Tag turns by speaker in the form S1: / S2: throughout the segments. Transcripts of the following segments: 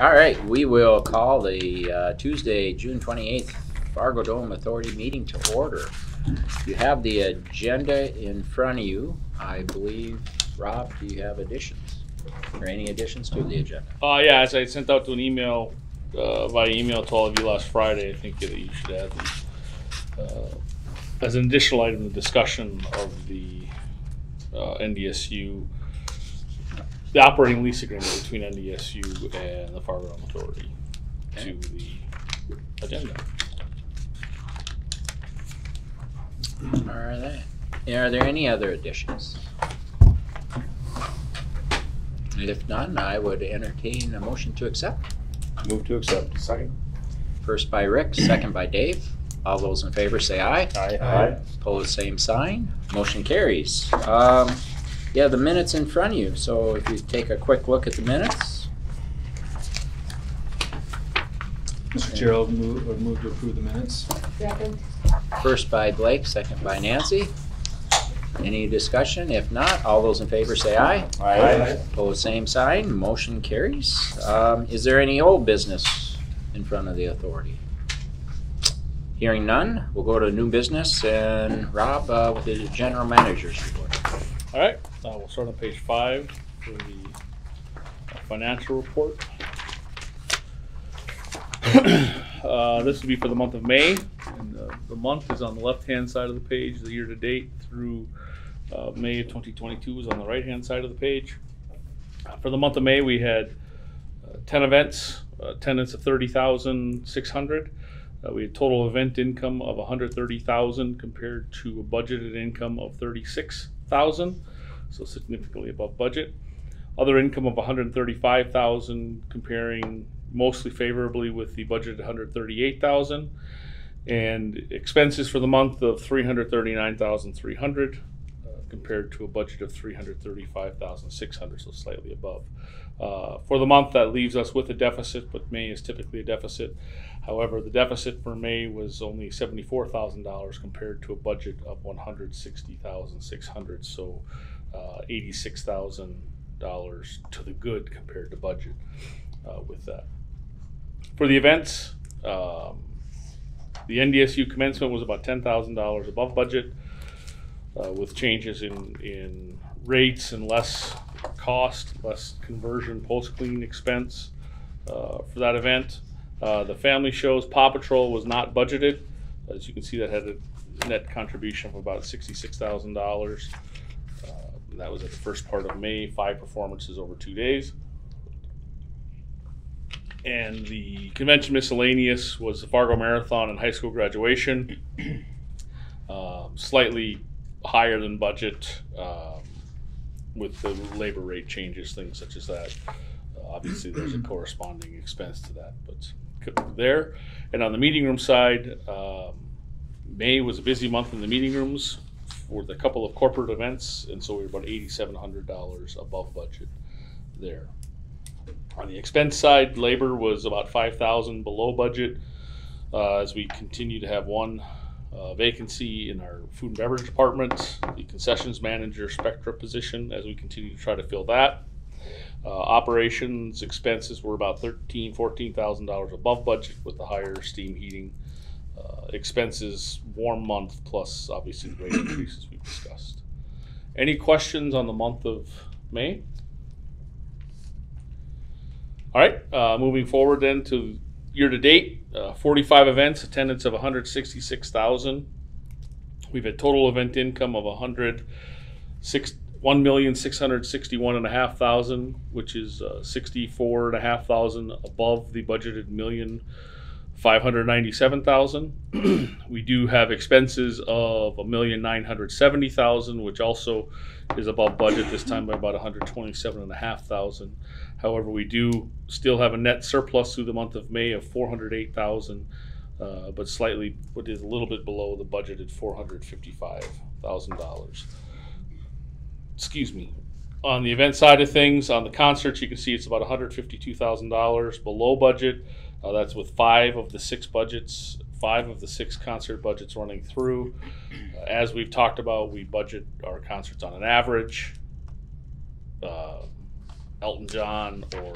S1: All right, we will call the Tuesday, June 28th FARGODOME Authority meeting to order. You have the agenda in front of you. I believe, Rob, do you have additions? Or any additions to the agenda?
S2: Yeah, as I sent out to an email, via email to all of you last Friday, I think that you should add the, as an additional item, the discussion of the NDSU, the operating lease agreement between NDSU and the FARGODOME Authority to the agenda.
S1: All right. Are there any other additions? If none, I would entertain a motion to accept.
S3: Move to accept. Second.
S1: First by Rick, second by Dave. All those in favor say aye.
S3: Aye. Aye.
S1: Opposed, same sign. Motion carries. Yeah, the minutes in front of you. So if you take a quick look at the minutes.
S4: Mr. Chair, I'll move to approve the minutes.
S5: Second.
S1: First by Blake, second by Nancy. Any discussion? If not, all those in favor say aye.
S3: Aye.
S1: Opposed, same sign. Motion carries. Is there any old business in front of the authority? Hearing none, we'll go to new business and Rob with the general manager's report.
S2: All right, we'll start on page 5 for the financial report. This will be for the month of May, and the month is on the left-hand side of the page. The year-to-date through May of 2022 is on the right-hand side of the page. For the month of May, we had 10 events, attendance of 30,600. We had total event income of 130,000 compared to a budgeted income of 36,000, so significantly above budget. Other income of 135,000, comparing mostly favorably with the budget 138,000, and expenses for the month of 339,300 compared to a budget of 335,600, so slightly above. For the month, that leaves us with a deficit, but May is typically a deficit. However, the deficit for May was only $74,000 compared to a budget of $160,600, so $86,000 to the good compared to budget with that. For the events, the NDSU commencement was about $10,000 above budget, with changes in rates and less cost, less conversion post-clean expense for that event. The family shows, Paw Patrol was not budgeted. As you can see, that had a net contribution of about $66,000. That was at the first part of May, 5 performances over 2 days. And the convention miscellaneous was the Fargo Marathon and high school graduation. Slightly higher than budget with the labor rate changes, things such as that. Obviously, there's a corresponding expense to that, but there. And on the meeting room side, May was a busy month in the meeting rooms for the couple of corporate events, and so we were about $8,700 above budget there. On the expense side, labor was about $5,000 below budget as we continue to have one vacancy in our food and beverage department, the concessions manager spectra position, as we continue to try to fill that. Operations expenses were about $14,000 above budget with the higher steam heating expenses, warm month, plus obviously the rate increases we've discussed. Any questions on the month of May? All right, moving forward then to year-to-date, 45 events, attendance of 166,000. We've had total event income of $1,661,500, which is 64,500 above the budgeted $1,597,000. We do have expenses of $1,970,000, which also is above budget this time by about $127,500. However, we do still have a net surplus through the month of May of $408,000, but is a little bit below the budgeted $455,000. Excuse me. On the event side of things, on the concerts, you can see it's about $152,000 below budget. That's with 5 of the 6 concert budgets running through. As we've talked about, we budget our concerts on an average. Elton John or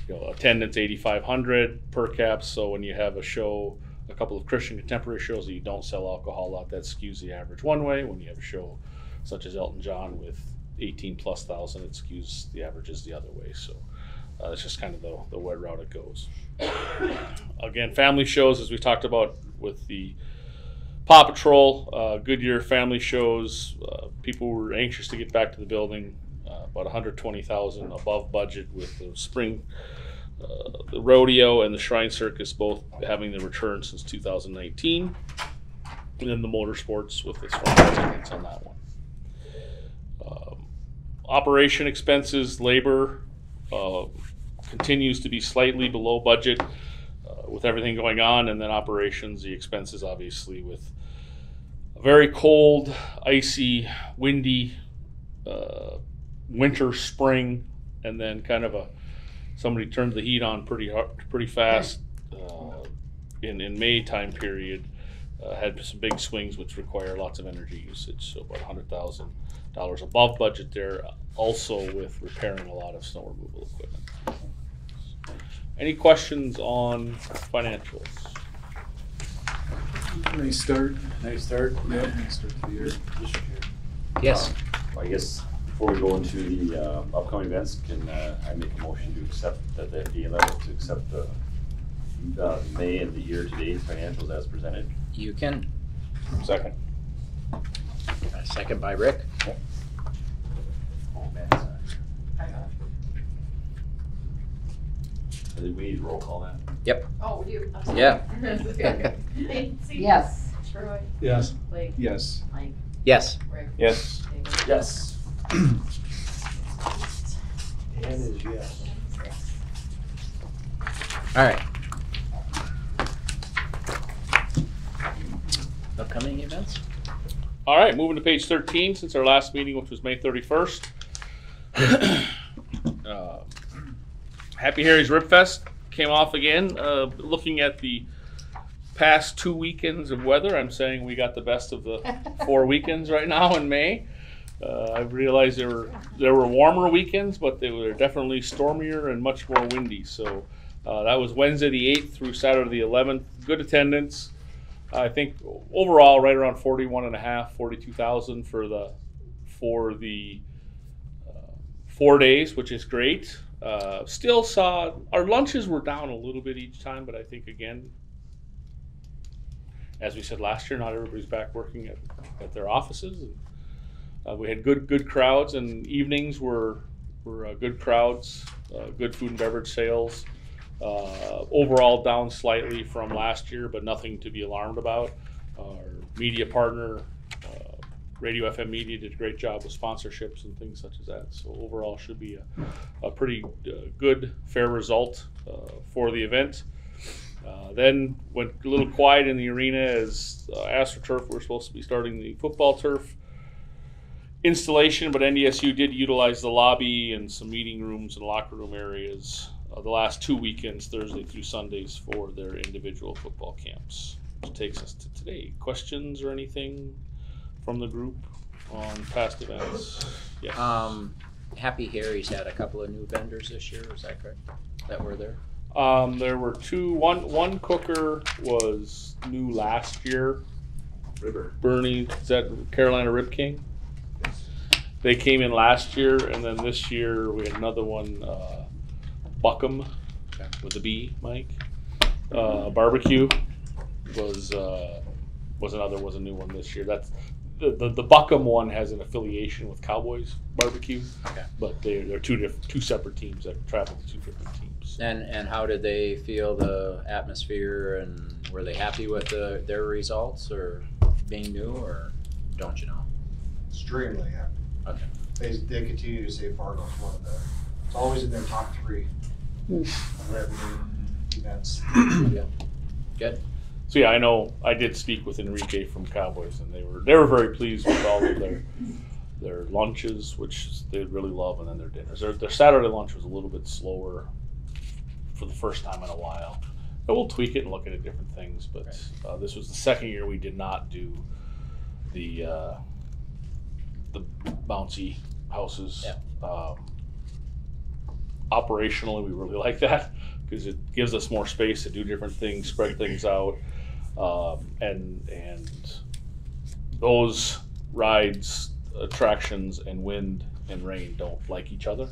S2: attendance 8,500 per caps. So when you have a show, a couple of Christian contemporary shows that you don't sell alcohol out, that skews the average one way. When you have a show such as Elton John with 18+ thousand, it skews the averages the other way. So it's just kind of the way route it goes. Again, family shows, as we talked about with the Paw Patrol, Goodyear family shows, people were anxious to get back to the building. About 120,000 above budget with the spring, the rodeo and the Shrine Circus both having the return since 2019, and then the motorsports with the strong attendance on that one. Operation expenses, labor continues to be slightly below budget with everything going on, and then operations, the expenses obviously with a very cold, icy, windy winter, spring, and then kind of somebody turned the heat on pretty fast in May time period. Had some big swings which require lots of energy usage, so about $100,000 above budget there, also with repairing a lot of snow removal equipment. Any questions on financials?
S4: Nice start.
S3: Nice start.
S4: Yeah, nice start to the year.
S1: Yes.
S3: I guess before we go into the upcoming events, can I make a motion to accept that the FDA level to accept the May and the year-to-date financials as presented?
S1: You can.
S3: Second.
S1: A second by Rick.
S3: Oh, man. I think we need to roll call that.
S1: Yep.
S5: Oh, we do. I'm sorry.
S1: Yeah.
S5: Nancy?
S6: Yes.
S5: Troy?
S4: Yes.
S5: Blake?
S4: Yes.
S5: Mike?
S1: Yes.
S5: Rick?
S3: Yes.
S5: David?
S3: Yes.
S5: And
S3: is yes.
S1: All right. Upcoming events?
S2: All right, moving to page 13, since our last meeting, which was May 31st. Happy Harry's Rib Fest came off again. Looking at the past 2 weekends of weather, I'm saying we got the best of the 4 weekends right now in May. I've realized there were warmer weekends, but they were definitely stormier and much more windy. So that was Wednesday the 8th through Saturday the 11th. Good attendance. I think overall right around 42,000 for the 4 days, which is great. Still saw our lunches were down a little bit each time, but I think again, as we said last year, not everybody's back working at their offices. And, we had good crowds, and evenings were good crowds, good food and beverage sales. Overall down slightly from last year, but nothing to be alarmed about. Our media partner, Radio FM Media, did a great job with sponsorships and things such as that. So overall should be a pretty good, fair result for the event. Then went a little quiet in the arena as AstroTurf, we're supposed to be starting the football turf installation, but NDSU did utilize the lobby and some meeting rooms and locker room areas the last 2 weekends, Thursday through Sundays, for their individual football camps. Which takes us to today. Questions or anything from the group on past events? Yes.
S1: Happy Harry's had a couple of new vendors this year, is that correct? That were there?
S2: There were two. One cooker was new last year. Bernie, is that Carolina Rib King? They came in last year, and then this year we had another one, Buckham with a B, Mike. Barbecue was a new one this year. That's the Buckham one has an affiliation with Cowboys Barbecue,
S1: Okay.
S2: but they're two separate teams that travel to 2 different teams.
S1: And how did they feel the atmosphere, and were they happy with their results, or being new, or don't you know?
S7: Extremely happy.
S1: Okay.
S7: They continue to say Fargo's one of it's always in their top 3 revenue events.
S1: Yeah. Good.
S2: So yeah, I know I did speak with Enrique from Cowboys, and they were very pleased with all of their lunches, which they really love, and then their dinners. Their Saturday lunch was a little bit slower for the first time in a while. But we'll tweak it and look at different things. But this was the second year we did not do the bouncy houses.
S1: Yeah.
S2: operationally, we really like that because it gives us more space to do different things, spread things out, and those rides, attractions, and wind and rain don't like each other.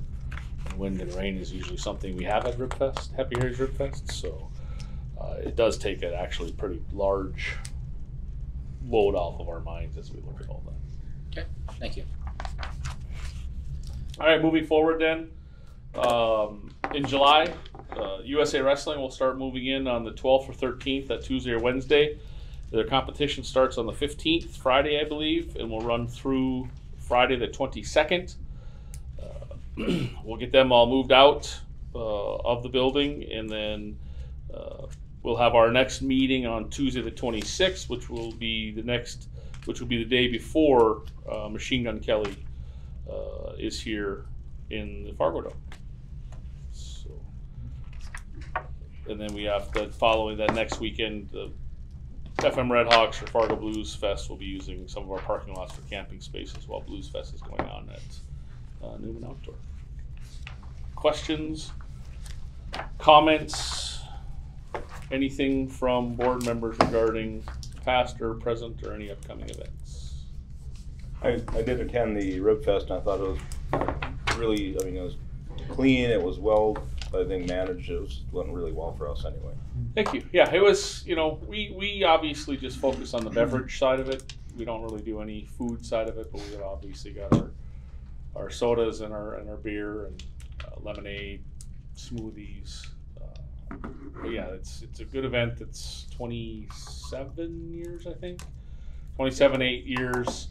S2: And wind and rain is usually something we have at Ribfest, Happy Harry's Ribfest, so it does take an actually pretty large load off of our minds as we look at all that.
S1: Okay, thank you.
S2: All right, moving forward then. In July, USA Wrestling will start moving in on the 12th or 13th, that Tuesday or Wednesday. Their competition starts on the 15th, Friday, I believe, and will run through Friday the 22nd. We'll get them all moved out of the building, and then we'll have our next meeting on Tuesday the 26th, which will be the day before Machine Gun Kelly is here in the FARGODOME. So, and then we have that next weekend, the FM Red Hawks or Fargo Blues Fest will be using some of our parking lots for camping spaces while Blues Fest is going on at Newman Outdoor. Questions, comments, anything from board members regarding past or present or any upcoming events?
S6: I did attend the Rib Fest, and I thought it was really, it was clean, it was well, I think, managed. It went really well for us anyway.
S2: Thank you. Yeah, it was, we obviously just focus on the beverage side of it. We don't really do any food side of it, but we obviously got our sodas and our beer and lemonade, smoothies. But yeah, it's a good event. It's 27 years, I think. 8 years.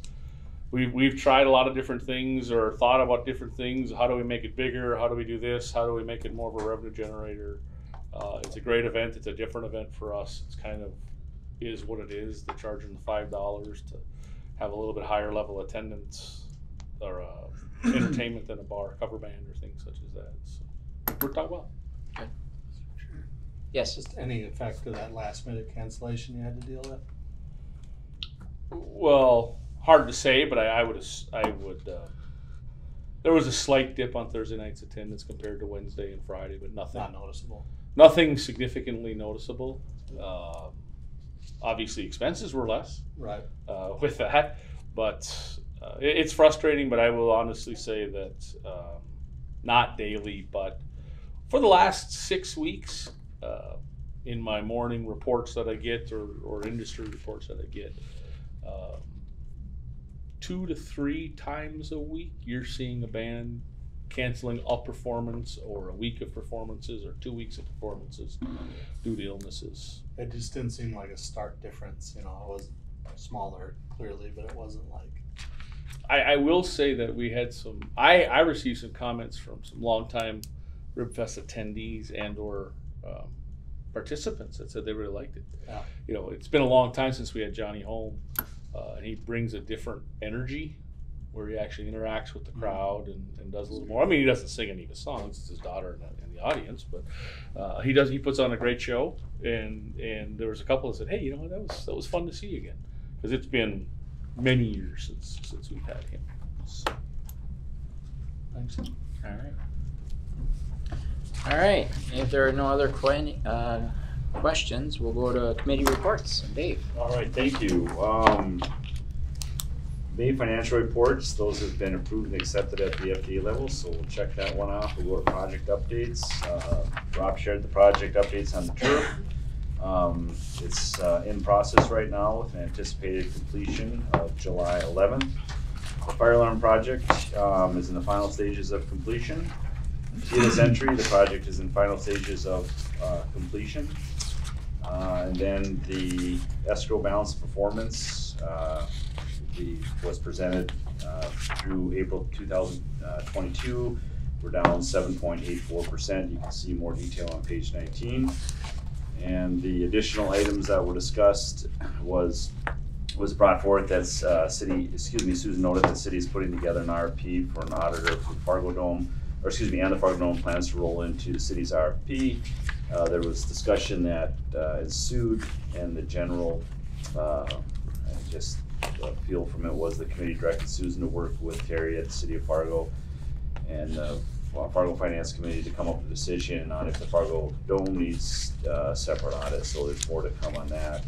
S2: We've tried a lot of different things or thought about different things. How do we make it bigger? How do we do this? How do we make it more of a revenue generator? It's a great event. It's a different event for us. It's kind of is what it is. They're charging the $5 to have a little bit higher level attendance or entertainment than a bar, cover band, or things such as that. So it worked out well.
S1: Good. Yes.
S4: Just any effect of that last minute cancellation you had to deal with?
S2: Well, hard to say, but I would. There was a slight dip on Thursday night's attendance compared to Wednesday and Friday, but nothing.
S4: Not noticeable.
S2: Nothing significantly noticeable. Obviously, expenses were less.
S4: Right.
S2: With that, but it's frustrating. But I will honestly say that not daily, but for the last 6 weeks, in my morning reports that I get or industry reports that I get. 2 to 3 times a week, you're seeing a band canceling a performance or a week of performances or 2 weeks of performances due to illnesses.
S4: It just didn't seem like a stark difference. It was smaller, clearly, but it wasn't like.
S2: I will say that we had I received some comments from some longtime Ribfest attendees and or participants that said they really liked it. Yeah. It's been a long time since we had Johnny home. And he brings a different energy where he actually interacts with the crowd and does a little more. I mean, he doesn't sing any of his songs. It's his daughter in the audience, but he puts on a great show. And there was a couple that said, hey, that was fun to see again. Because it's been many years since we've had him. So.
S4: Thanks.
S1: All right. If there are no other questions, we'll go to committee reports. Dave.
S3: All right, thank you. May financial reports, those have been approved and accepted at the FDA level, so we'll check that one off. We'll go to project updates. Rob shared the project updates on the turf. It's in process right now with an anticipated completion of July 11th. The fire alarm project is in the final stages of completion. TLS entry, the project is in final stages of completion. And then the escrow balance performance was presented through April 2022. We're down 7.84%. You can see more detail on page 19. And the additional items that were discussed was brought forth that Susan noted that the city is putting together an RFP for an auditor for FARGODOME, and the FARGODOME plans to roll into the city's RFP. There was discussion that ensued, and the general feel from it was the committee directed Susan to work with Terry at the City of Fargo and Fargo Finance Committee to come up with a decision on if the Fargo Dome needs separate audit, so there's more to come on that.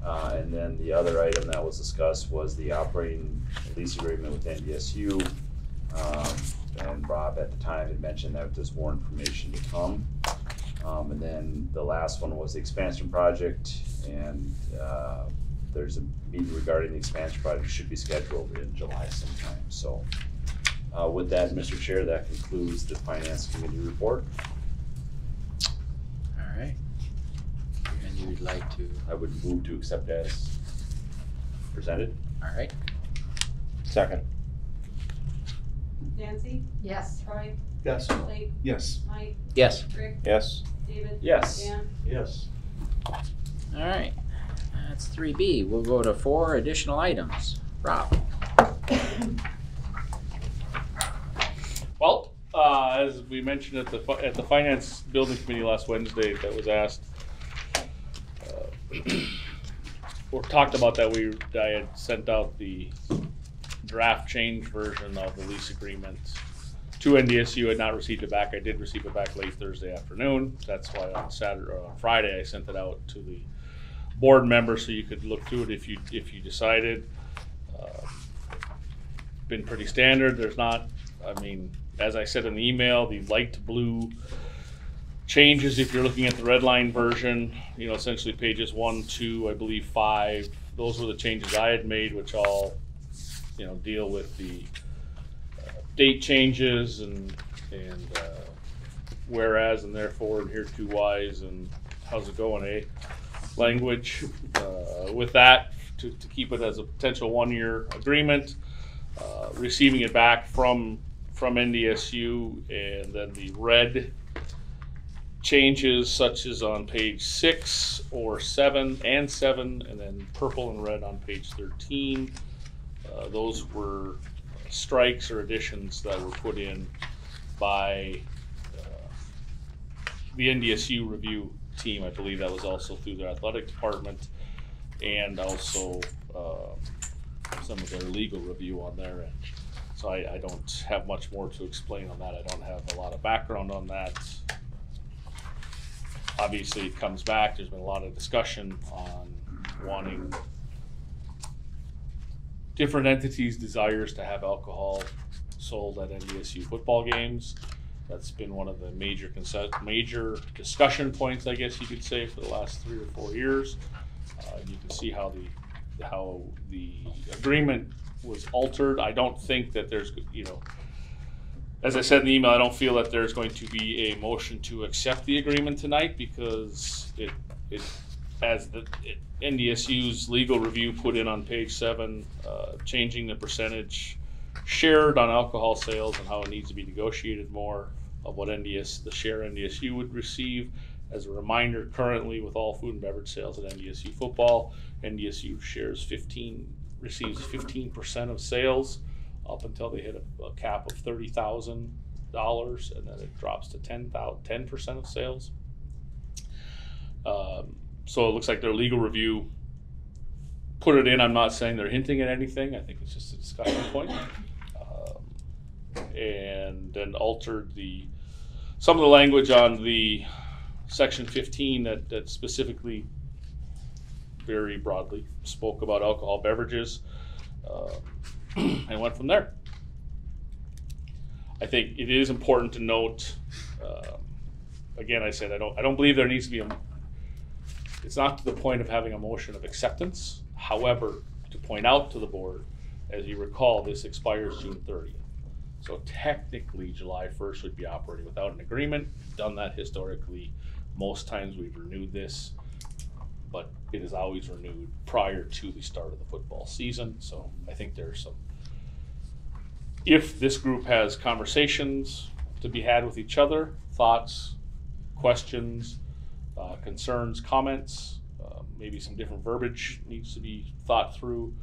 S3: And then the other item that was discussed was the operating lease agreement with NDSU. And Rob at the time had mentioned that there's more information to come. And then the last one was the expansion project, and there's a meeting regarding the expansion project should be scheduled in July sometime. So with that, Mr. Chair, that concludes the Finance Committee report.
S1: All right. And you'd like to,
S3: I would move to accept as presented.
S1: all right.
S6: Second.
S5: Nancy, Yes. Troy,
S4: Yes.
S5: Blake,
S7: Yes.
S5: Mike,
S1: Yes.
S5: Rick,
S6: Yes.
S5: David.
S3: Yes.
S5: Dan.
S7: Yes.
S1: All right. That's 3B. We'll go to 4 additional items. Rob.
S2: Well, as we mentioned at the Finance Building Committee last Wednesday, that was asked, or talked about that, I had sent out the draft change version of the lease agreement to NDSU. I had not received it back. I did receive it back late Thursday afternoon. That's why on Friday I sent it out to the board members so you could look through it if you decided. Been pretty standard. There's not, I mean, as I said in the email, the light blue changes, if you're looking at the red line version, essentially pages 1, 2, I believe 5, those were the changes I had made, which all, deal with the date changes and whereas and therefore and hereto whys and how's it going, eh? Language. With that, to keep it as a potential 1-year agreement, receiving it back from NDSU, and then the red changes such as on page 6 or 7 and 7, and then purple and red on page 13. Those were strikes or additions that were put in by the NDSU review team. I believe that was also through their athletic department and also some of their legal review on their end. So I don't have much more to explain on that. I don't have a lot of background on that. Obviously it comes back. There's been a lot of discussion on wanting different entities' desires to have alcohol sold at NDSU football games. That's been one of the major discussion points, I guess you could say, for the last 3 or 4 years. You can see how the agreement was altered. I don't think that there's, as I said in the email, I don't feel that there's going to be a motion to accept the agreement tonight, because NDSU's legal review put in on page 7, changing the percentage shared on alcohol sales and how it needs to be negotiated more of what the share NDSU would receive. As a reminder, currently with all food and beverage sales at NDSU football, NDSU receives 15% of sales up until they hit a cap of $30,000, and then it drops to 10% of sales. So it looks like their legal review put it in. I'm not saying they're hinting at anything. I think it's just a discussion point. And then altered some of the language on the section 15 that specifically, very broadly, spoke about alcohol beverages, and went from there. I think it is important to note, again, I said I don't believe there needs to be it's not to the point of having a motion of acceptance. However, to point out to the board, as you recall, this expires June 30th. So technically July 1st would be operating without an agreement. We've done that historically. Most times we've renewed this, but it is always renewed prior to the start of the football season. So I think there's if this group has conversations to be had with each other, thoughts, questions, concerns, comments, maybe some different verbiage needs to be thought through,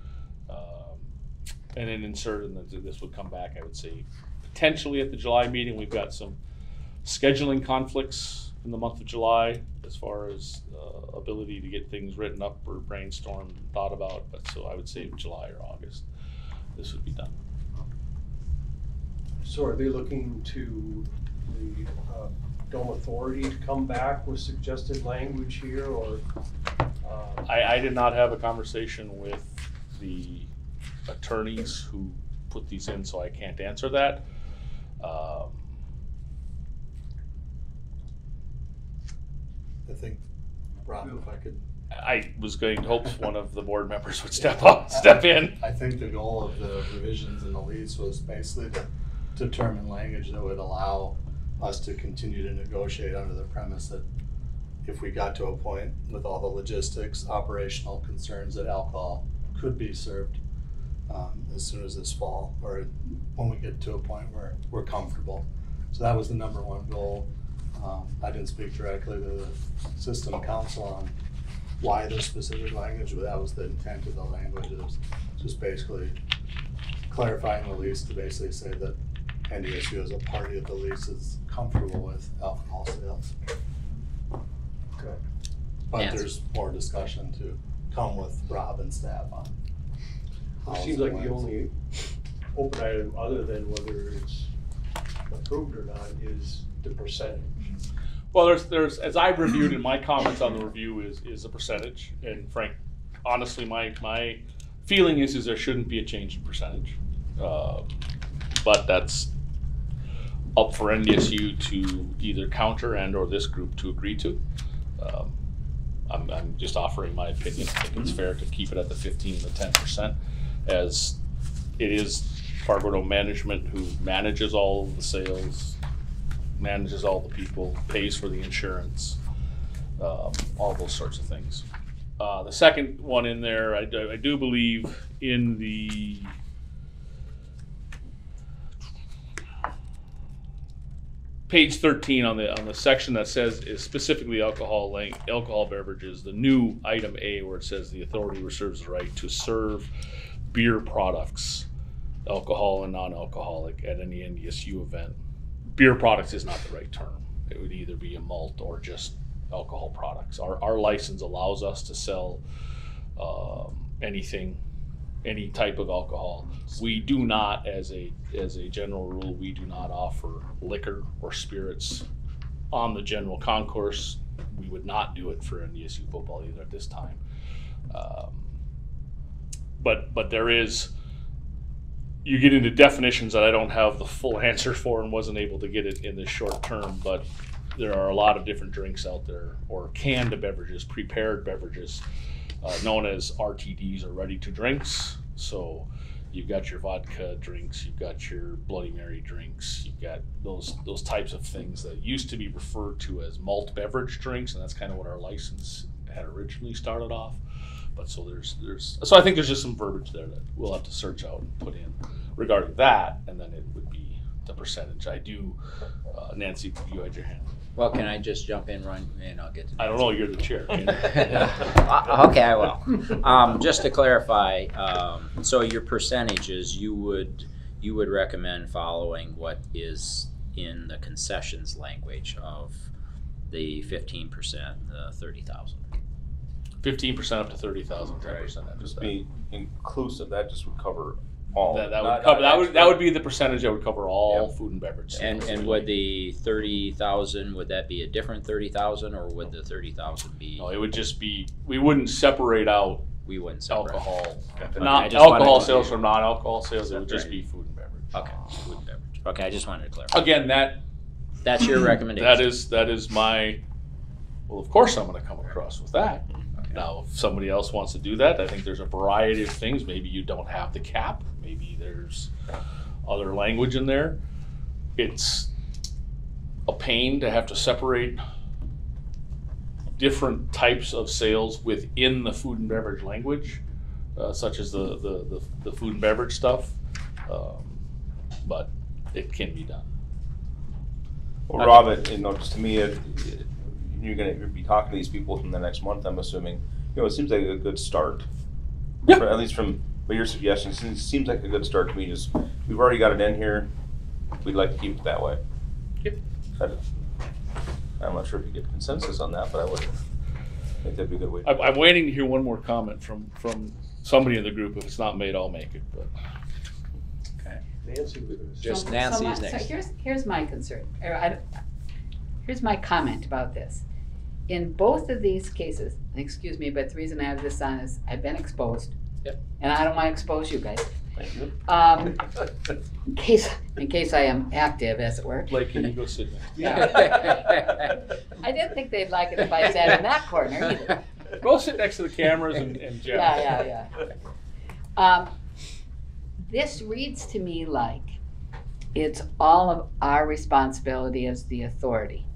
S2: and then insert, and this would come back, I would say, potentially at the July meeting. We've got some scheduling conflicts in the month of July as far as ability to get things written up or brainstormed and thought about, but so I would say July or August this would be done.
S7: So are they looking to the Dome Authority to come back with suggested language here, or?
S2: I did not have a conversation with the attorneys who put these in, so I can't answer that.
S4: I think, Rob, if I could,
S2: I was going to hope one of the board members would step in.
S4: I think the goal of the revisions in the lease was basically to determine language that would allow us to continue to negotiate under the premise that if we got to a point with all the logistics, operational concerns, that alcohol could be served as soon as this fall, or when we get to a point where we're comfortable. So that was the number one goal. I didn't speak directly to the system council on why the specific language, but that was the intent of the language. It was just basically clarifying the lease to basically say that NDSU as a party of the lease is comfortable with alcohol sales.
S7: Okay.
S4: But
S1: Yes.
S4: there's more discussion to come with Rob and staff on.
S7: It seems like the only open item, other than whether it's approved or not, is the percentage.
S2: Well, there's as I've reviewed in my comments on the review is a percentage, and Frank, honestly, my feeling is there shouldn't be a change in percentage, but that's up for NDSU to either counter and or this group to agree to. I'm just offering my opinion. I think it's fair to keep it at the 15 to 10%, as it is FARGODOME management who manages all of the sales, manages all the people, pays for the insurance, all those sorts of things. The second one in there, I do believe in the page 13 on the section that says is specifically alcohol beverages, the new item A where it says the authority reserves the right to serve beer products, alcohol and non-alcoholic, at any NDSU event. Beer products is not the right term. It would either be a malt or just alcohol products. Our license allows us to sell anything, any type of alcohol. We do not, as a general rule, we do not offer liquor or spirits on the general concourse. We would not do it for NDSU football either at this time. But there is, you get into definitions that I don't have the full answer for and wasn't able to get it in this short term, but there are a lot of different drinks out there, or canned beverages, prepared beverages, known as RTDs, or ready to drinks. So you've got your vodka drinks, you've got your Bloody Mary drinks, you've got those types of things that used to be referred to as malt beverage drinks, and that's kind of what our license had originally started off. But so so I think there's just some verbiage there that we'll have to search out and put in regarding that, and then it would be the percentage. I do, Nancy, you had your hand.
S1: Well, can I just jump in, Ron, and I'll get to
S2: I don't know, you're the chair.
S1: Okay, I will. Just to clarify, so your percentages, you would recommend following what is in the concessions language of the 15%, the 30,000.
S2: 15% up to 30,000, 10%.
S6: Just be inclusive, that just would cover all.
S2: That would be the percentage that would cover all food and beverage.
S1: And would the 30,000, would that be a different 30,000, or would the 30,000 be?
S2: No, it would just be, we wouldn't separate out
S1: We wouldn't separate.
S2: alcohol,
S1: Okay,
S2: not
S1: I just wanted
S2: alcohol
S1: to-
S2: sales from non-alcohol sales. It would just
S1: Separate.
S2: be food and beverage.
S1: Okay, food and beverage. Okay, I just wanted to clarify.
S2: Again,
S1: That's your recommendation.
S2: that is my. Well, of course, I'm going to come across with that.
S1: Okay.
S2: Now, if somebody else wants to do that, I think there's a variety of things. Maybe you don't have the cap. Maybe there's other language in there. It's a pain to have to separate different types of sales within the food and beverage language, such as the food and beverage stuff. But it can be done.
S6: Well, Rob, just to me, you're going to be talking to these people from the next month, I'm assuming. It seems like a good start.
S2: Yeah.
S6: At least from what your suggestions, it seems like a good start to me. Just, we've already got it in here. We'd like to keep it that way.
S2: Yep.
S6: I'm not sure if you get consensus on that, but I would think that'd be a good way.
S2: I'm waiting to hear one more comment from somebody in the group. If it's not made, I'll make it. But
S1: Okay.
S7: Nancy was gonna say.
S1: Just Nancy's
S8: So
S1: next.
S8: here's my concern, here's my comment about this. In both of these cases, and excuse me, but the reason I have this on is I've been exposed.
S1: Yep.
S8: And I don't want to expose you guys.
S6: Thank you.
S8: In case I am active, as it were.
S2: Blake, can you go sit down?
S8: I didn't think they'd like it if I sat in that corner either.
S2: Go sit next to the cameras and Jeff.
S8: Yeah. This reads to me like it's all of our responsibility as the authority.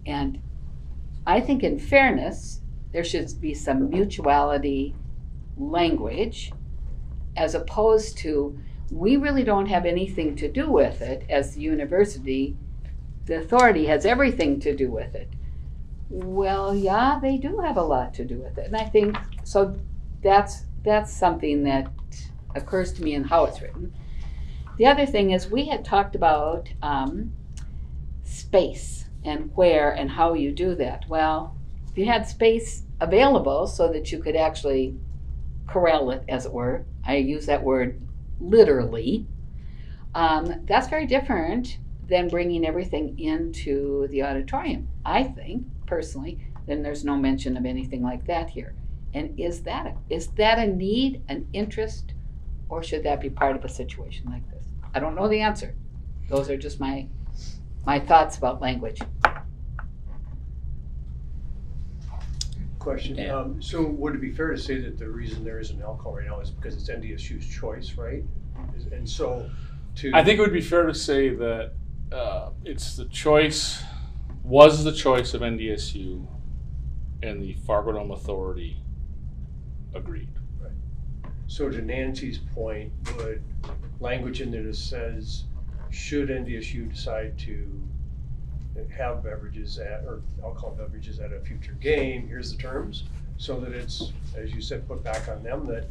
S8: And I think in fairness, there should be some mutuality language as opposed to, we really don't have anything to do with it as the university. The authority has everything to do with it. Well, yeah, they do have a lot to do with it. And I think, so that's something that occurs to me in how it's written. The other thing is we had talked about space and where and how you do that. Well, if you had space available so that you could actually corral it, as it were, I use that word literally, that's very different than bringing everything into the auditorium. I think, personally, then there's no mention of anything like that here. And is that a need, an interest, or should that be part of a situation like this? I don't know the answer. Those are just my thoughts about language.
S7: Question,
S1: Yeah.
S7: so would it be fair to say that the reason there isn't alcohol right now is because it's NDSU's choice, right? And so
S2: I think it would be fair to say that it's the choice, was the choice of NDSU, and the FARGODOME Authority agreed.
S7: So to Nancy's point, would language in there that says, should NDSU decide to have beverages or alcohol beverages at a future game, here's the terms, so that it's, as you said, put back on them, that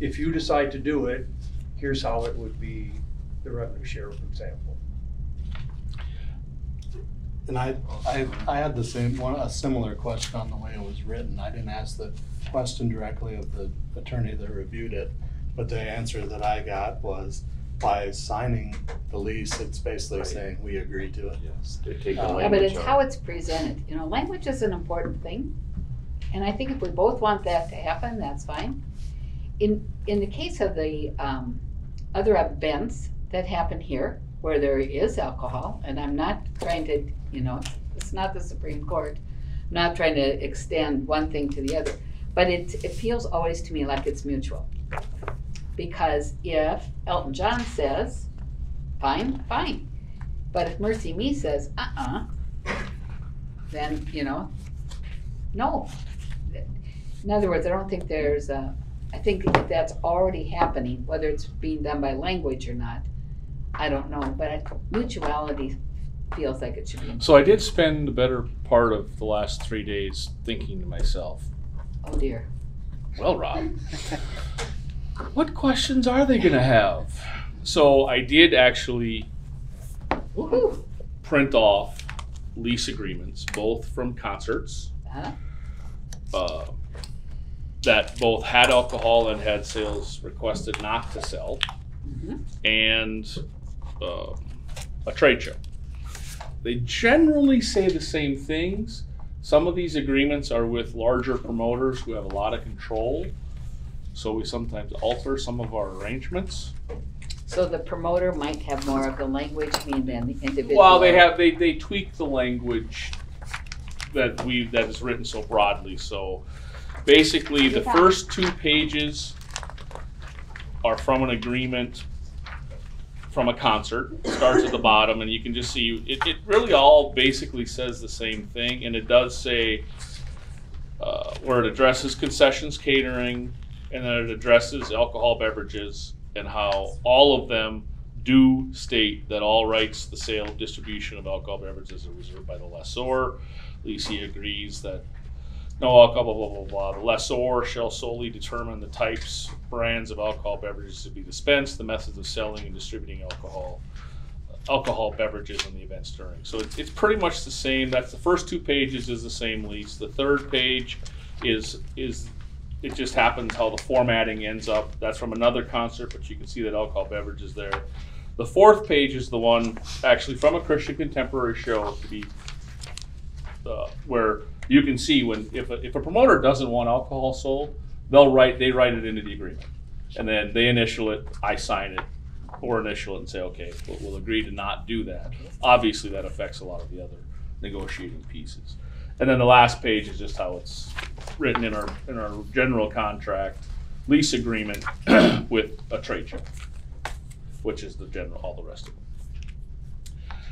S7: if you decide to do it, here's how it would be the revenue share, for example.
S4: And I had a similar question on the way it was written. I didn't ask the question directly of the attorney that reviewed it, but the answer that I got was by signing the lease, it's basically saying we agree to it.
S6: Yes, they take the
S8: Yeah,
S6: language
S8: but it's
S6: out.
S8: how it's presented. You know, language is an important thing. And I think if we both want that to happen, that's fine. In the case of the other events that happen here, where there is alcohol, and I'm not trying to, it's not the Supreme Court. I'm not trying to extend one thing to the other, but it feels always to me like it's mutual. Because if Elton John says, fine, fine. But if Mercy Me says, then, no. In other words, I don't think I think if that's already happening, whether it's being done by language or not, I don't know, but mutuality feels like it should be.
S2: So I did spend the better part of the last 3 days thinking to myself,
S8: Oh dear.
S2: well, Rob, what questions are they gonna have? So I did actually
S8: Woohoo.
S2: print off lease agreements, both from concerts,
S8: Uh-huh.
S2: that both had alcohol and had sales requested not to sell,
S8: Mhm.
S2: and a trade show. They generally say the same things. Some of these agreements are with larger promoters who have a lot of control, so we sometimes alter some of our arrangements.
S8: So the promoter might have more of the language than the individual.
S2: Well, they tweak the language that is written so broadly. So basically, the first 2 pages are from an agreement from a concert. It starts at the bottom, and you can just see it really all basically says the same thing, and it does say where it addresses concessions, catering, and then it addresses alcohol beverages, and how all of them do state that all rights to the sale and distribution of alcohol beverages are reserved by the lessor. Lease agrees that no alcohol, blah, blah, blah, blah. The lessor shall solely determine the types, brands of alcohol beverages to be dispensed, the methods of selling and distributing alcohol beverages in the events during. So it's pretty much the same. That's the first 2 pages is the same lease. The third page is it just happens how the formatting ends up. That's from another concert, but you can see that alcohol beverage is there. The fourth page is the one actually from a Christian contemporary show to be where you can see when if a promoter doesn't want alcohol sold, they write it into the agreement, and then they initial it. I sign it or initial it and say, okay, we'll agree to not do that. Obviously, that affects a lot of the other negotiating pieces. And then the last page is just how it's written in our general contract lease agreement with a trade show, which is the general, all the rest of it.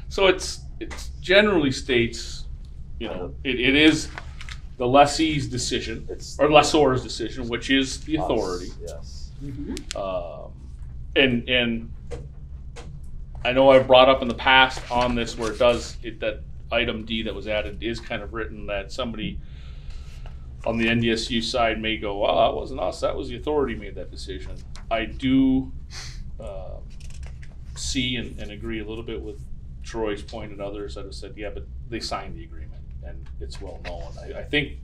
S2: So it generally states, you know, it is the lessee's decision or lessor's decision, which is the authority.
S3: Yes.
S2: And I know I've brought up in the past on this where that item D that was added is kind of written that somebody on the NDSU side may go, well, that wasn't us, that was the authority made that decision. I do see and agree a little bit with Troy's point and others that have said, yeah, but they signed the agreement and it's well known. I think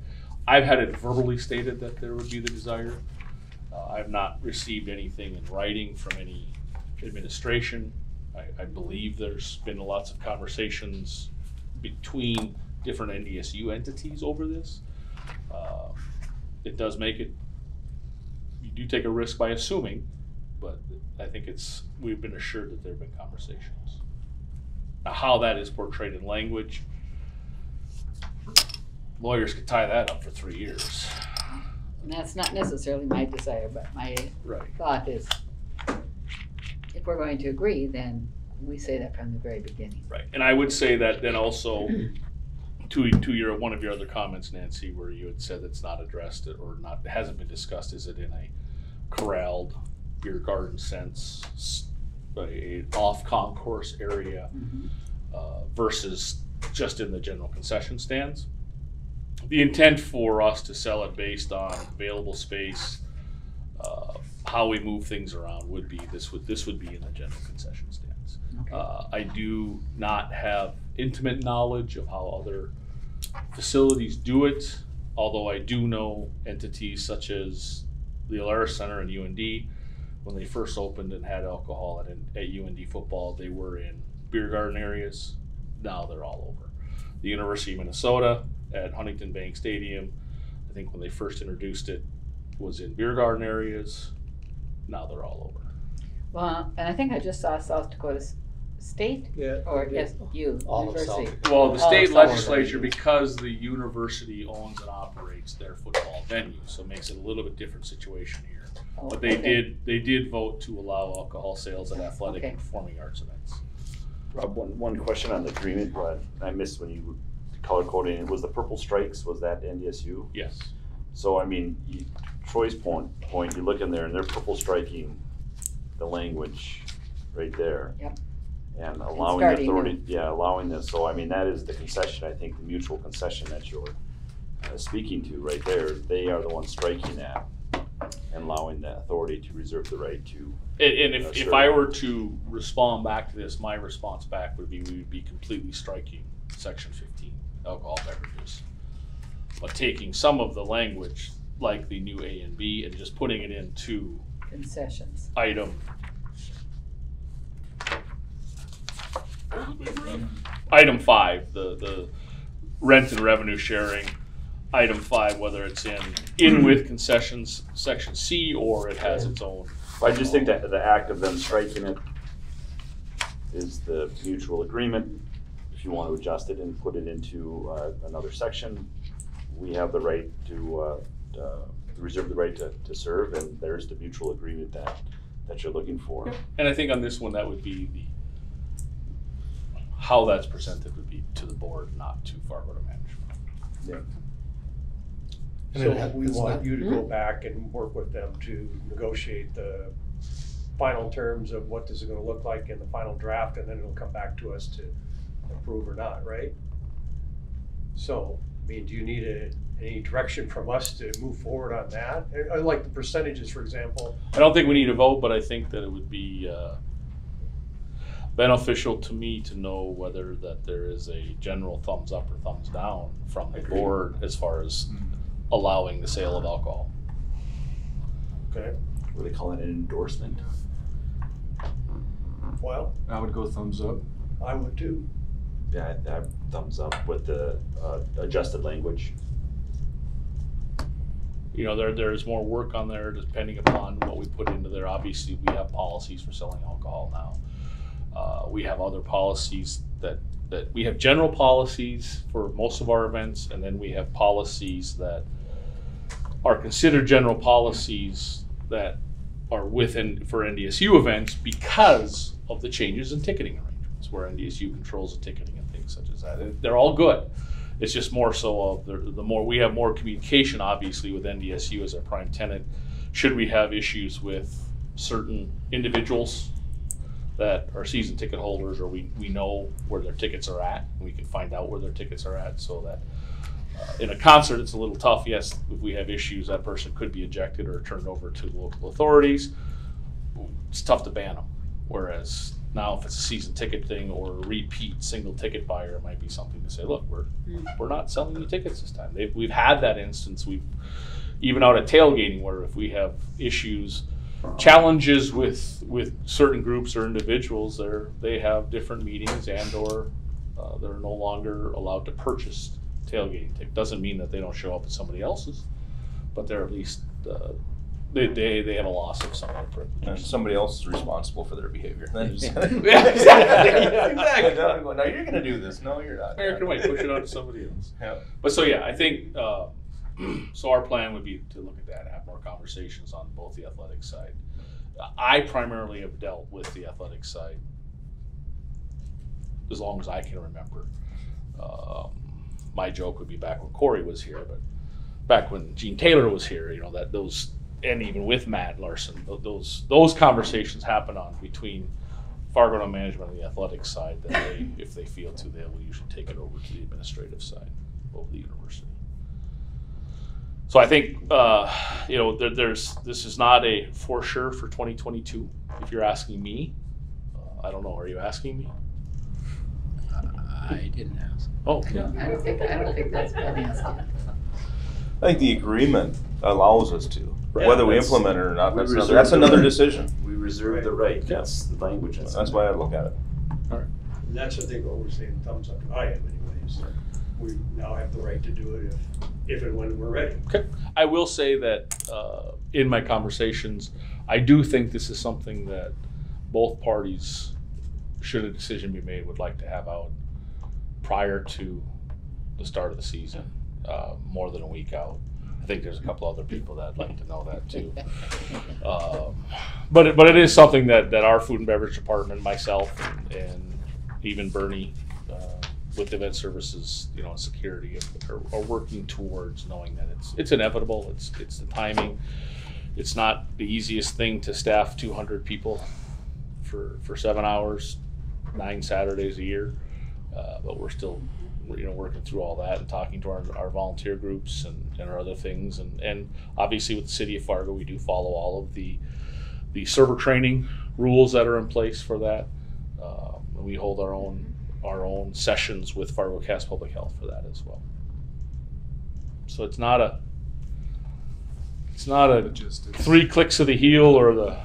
S2: I've had it verbally stated that there would be the desire. I've not received anything in writing from any administration. I believe there's been lots of conversations between different NDSU entities over this. It does make it, you do take a risk by assuming, but I think we've been assured that there have been conversations. Now, how that is portrayed in language, lawyers could tie that up for 3 years.
S8: And that's not necessarily my desire, but my thought is, if we're going to agree, then we say that from the very beginning.
S2: Right, and I would say that then also to one of your other comments, Nancy, where you had said it's not addressed or not hasn't been discussed. Is it in a corralled beer garden sense, a off concourse area, versus just in the general concession stands? The intent for us to sell it based on available space, how we move things around would be this would be in the general concession stands. Okay. I do not have intimate knowledge of how other facilities do it, although I do know entities such as the Alaris Center and UND, when they first opened and had alcohol at UND football, they were in beer garden areas. Now they're all over. The University of Minnesota at Huntington Bank Stadium, I think when they first introduced it, was in beer garden areas. Now they're all over.
S8: Well, and I think I just saw South Dakota State or SU University.
S2: Well, the state legislature, because the university owns and operates their football venue, so it makes it a little bit different situation here. But they did vote to allow alcohol sales at athletic and performing arts events.
S3: Rob, one question on the agreement, but I missed when you color coding. Was the purple strikes, was that NDSU?
S2: Yes.
S3: So I mean, Troy's point, you look in there and they're purple striking the language right there.
S8: Yep.
S3: And allowing the authority, allowing this. So I mean, that is the concession, I think, the mutual concession that you're speaking to right there. They are the ones striking that and allowing the authority to reserve the right to.
S2: And if I were to respond back to this, my response back would be we would be completely striking section 15, alcohol beverages. But taking some of the language, like the new A and B, and just putting it into
S8: concessions.
S2: Item 5, the rent and revenue sharing. Item 5, whether it's in with concessions, section C, or it has its own.
S3: I just think that the act of them striking it is the mutual agreement. If you want to adjust it and put it into another section, we have the right to reserve the right to serve, and there's the mutual agreement that you're looking for.
S2: Yep. And I think on this one, that would be how that's presented would be to the board, not to FARGODOME management.
S3: Yeah.
S7: So we want you to go back and work with them to negotiate the final terms of what this is going to look like in the final draft, and then it'll come back to us to approve or not, right? So, I mean, do you need any direction from us to move forward on that? I like the percentages, for example.
S2: I don't think we need a vote, but I think that it would be beneficial to me to know whether that there is a general thumbs up or thumbs down from the board as far as allowing the sale of alcohol.
S7: Okay,
S9: What do they call it, an endorsement?
S7: well,
S10: I would go thumbs up.
S7: I would too.
S9: Yeah, I thumbs up with the adjusted language.
S2: You know, there's more work on there depending upon what we put into there. Obviously, we have policies for selling alcohol now. We have other policies that we have general policies for most of our events, and then we have policies that are considered general policies that are within for NDSU events because of the changes in ticketing arrangements, where NDSU controls the ticketing and things such as that. They're all good. It's just more so of the more we have more communication, obviously, with NDSU as our prime tenant. Should we have issues with certain individuals that are season ticket holders, or we know where their tickets are at, and we can find out where their tickets are at, so that in a concert it's a little tough. Yes, if we have issues, that person could be ejected or turned over to local authorities. It's tough to ban them. Whereas now, if it's a season ticket thing or a repeat single ticket buyer, it might be something to say, look, we're not selling you tickets this time. We've had that instance. We've even out at tailgating, where if we have issues, challenges with certain groups or individuals, they have different meetings, and or they're no longer allowed to purchase tailgating ticket. Doesn't mean that they don't show up at somebody else's, but they're at least they have a loss of some of their privileges.
S6: And somebody else is responsible for their behavior. Then just
S2: Yeah, exactly.
S6: No, you're gonna do this. No, you're not.
S2: Eric, wait, push it on to somebody else.
S6: Yeah.
S2: But so yeah, I think so. Our plan would be to look at that, have more conversations on both the athletic side. I primarily have dealt with the athletic side as long as I can remember. My joke would be back when Corey was here, but back when Gene Taylor was here, you know, that those, and even with Matt Larson, those conversations happen on between FARGODOME management and the athletic side, that they, if they feel to, they will usually take it over to the administrative side of the university. So I think, you know, this is not a for sure for 2022. If you're asking me, I don't know. Are you asking me?
S1: I didn't ask.
S2: Oh, yeah.
S8: I don't think that's been asked yet.
S6: I think the agreement allows us to.
S9: Right.
S6: Whether we
S9: That's-
S6: implement it or not,
S9: we
S6: that's
S9: reserve
S6: that's
S9: the
S6: another
S9: right.
S6: decision.
S9: We reserve the right, that's the language.
S6: That's why I look at it.
S7: And that's, I think, what we're saying, thumbs up. I am anyways. We now have the right to do it if and when we're ready.
S2: Okay. I will say that in my conversations, I do think this is something that both parties, should a decision be made, would like to have out prior to the start of the season, more than a week out. I think there's a couple other people that'd like to know that too. But it is something that our food and beverage department, myself, and even Bernie, with event services, you know, and security, are working towards, knowing that it's inevitable. It's the timing. It's not the easiest thing to staff 200 people for 7 hours, 9 Saturdays a year. But we're still, you know, working through all that and talking to our volunteer groups and our other things. And obviously with the city of Fargo, we do follow all of the server training rules that are in place for that. We hold our own sessions with Fargo Cast Public Health for that as well. So it's not a 3 clicks of the heel or the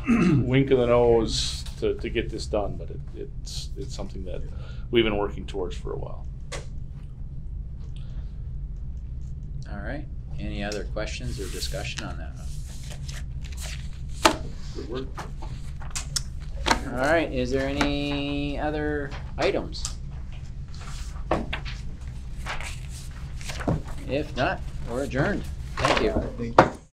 S2: wink of the nose to get this done, but it's something that we've been working towards for a while.
S1: All right. Any other questions or discussion on that?
S2: Good work.
S1: All right. Is there any other items? If not, we're adjourned. Thank you.